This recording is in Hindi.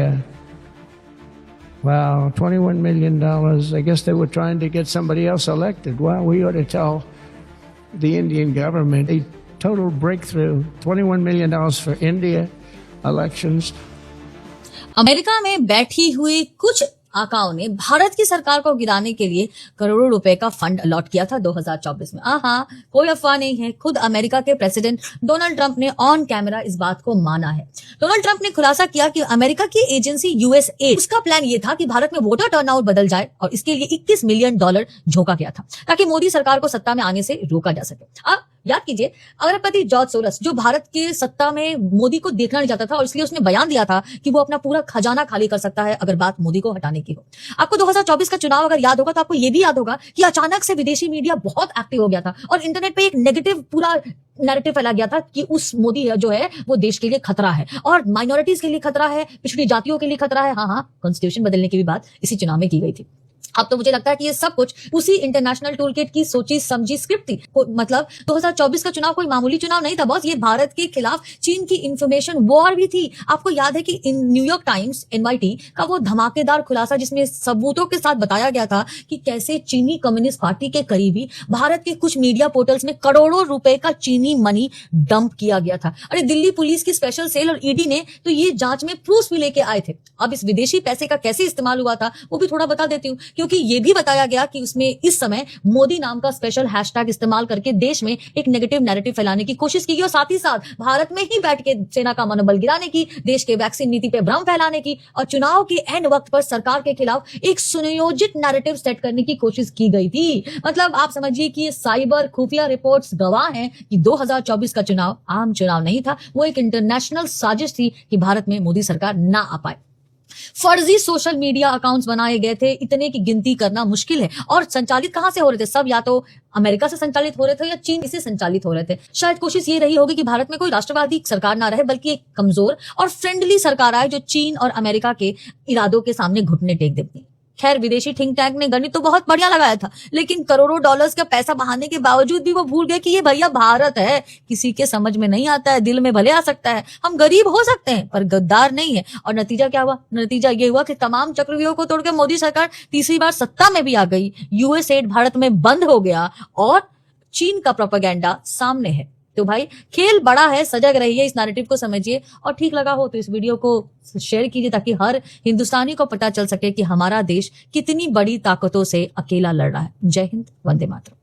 Yeah. Wow, $21 million. I guess they were trying to get somebody else elected. Well, we ought to tell the Indian government a total breakthrough. $21 million for India elections. America में बैठी हुई कुछ आकाओं ने भारत की सरकार को गिराने के लिए करोड़ों रुपए का फंड अलॉट किया था 2024 में। कोई अफवाह नहीं है, खुद अमेरिका के प्रेसिडेंट डोनाल्ड ट्रंप ने ऑन कैमरा इस बात को माना है। डोनाल्ड ट्रंप ने खुलासा किया कि अमेरिका की एजेंसी यूएसएड, उसका प्लान ये था कि भारत में वोटर टर्नआउट बदल जाए और इसके लिए $21 मिलियन झोंका गया था ताकि मोदी सरकार को सत्ता में आने से रोका जा सके। अब याद कीजिए, अरबपति जॉर्ज सोरस जो भारत के सत्ता में मोदी को देखना नहीं चाहता था और इसलिए उसने बयान दिया था कि वो अपना पूरा खजाना खाली कर सकता है अगर बात मोदी को हटाने की हो। आपको 2024 का चुनाव अगर याद होगा तो आपको ये भी याद होगा कि अचानक से विदेशी मीडिया बहुत एक्टिव हो गया था और इंटरनेट पे एक नेगेटिव पूरा नैरेटिव फैला गया था कि उस मोदी जो है वो देश के लिए खतरा है और माइनॉरिटीज के लिए खतरा है, पिछड़ी जातियों के लिए खतरा है। कॉन्स्टिट्यूशन बदलने की भी बात इसी चुनाव में की गई थी। अब तो मुझे लगता है कि ये सब कुछ उसी इंटरनेशनल टूलकिट की सोची समझी स्क्रिप्ट थी। मतलब 2024 का चुनाव कोई मामूली चुनाव नहीं था बॉस, ये भारत के खिलाफ चीन की इंफॉर्मेशन वॉर भी थी। आपको याद है कि न्यूयॉर्क टाइम्स NYT का वो धमाकेदार खुलासा जिसमें सबूतों के साथ बताया गया था कि कैसे चीनी कम्युनिस्ट पार्टी के करीबी भारत के कुछ मीडिया पोर्टल्स में करोड़ों रुपए का चीनी मनी डंप किया गया था। अरे दिल्ली पुलिस की स्पेशल सेल और ED ने तो ये जांच में प्रूफ भी लेके आए थे। अब इस विदेशी पैसे का कैसे इस्तेमाल हुआ था वो भी थोड़ा बता देती हूँ, क्योंकि ये भी बताया गया कि उसमें इस समय मोदी नाम का स्पेशल हैशटैग इस्तेमाल करके देश में एक नेगेटिव नैरेटिव फैलाने की कोशिश की गई और साथ ही साथ भारत में ही बैठ के सेना का मनोबल गिराने की, देश के वैक्सीन नीति पे भ्रम फैलाने की और चुनाव के एंड वक्त पर सरकार के खिलाफ एक सुनियोजित नैरेटिव सेट करने की कोशिश की गई थी। मतलब आप समझिए कि ये साइबर खुफिया रिपोर्ट्स गवाह हैं कि 2024 का चुनाव आम चुनाव नहीं था, वो एक इंटरनेशनल साजिश थी कि भारत में मोदी सरकार ना आ पाए। फर्जी सोशल मीडिया अकाउंट्स बनाए गए थे, इतने की गिनती करना मुश्किल है। और संचालित कहां से हो रहे थे? सब या तो अमेरिका से संचालित हो रहे थे या चीन से संचालित हो रहे थे। शायद कोशिश ये रही होगी कि भारत में कोई राष्ट्रवादी सरकार ना रहे बल्कि एक कमजोर और फ्रेंडली सरकार आए जो चीन और अमेरिका के इरादों के सामने घुटने टेक देती। खैर, विदेशी थिंक टैंक ने गणित तो बहुत बढ़िया लगाया था, लेकिन करोड़ों डॉलर्स का पैसा बहाने के बावजूद भी वो भूल गए कि ये भैया भारत है, किसी के समझ में नहीं आता है, दिल में भले आ सकता है, हम गरीब हो सकते हैं पर गद्दार नहीं है। और नतीजा क्या हुआ? नतीजा ये हुआ कि तमाम चक्रव्यूहों को तोड़कर मोदी सरकार तीसरी बार सत्ता में भी आ गई, यूएसएड भारत में बंद हो गया और चीन का प्रोपेगेंडा सामने है। तो भाई खेल बड़ा है, सजग रहिए, इस नैरेटिव को समझिए और ठीक लगा हो तो इस वीडियो को शेयर कीजिए ताकि हर हिंदुस्तानी को पता चल सके कि हमारा देश कितनी बड़ी ताकतों से अकेला लड़ रहा है। जय हिंद, वंदे मातरम।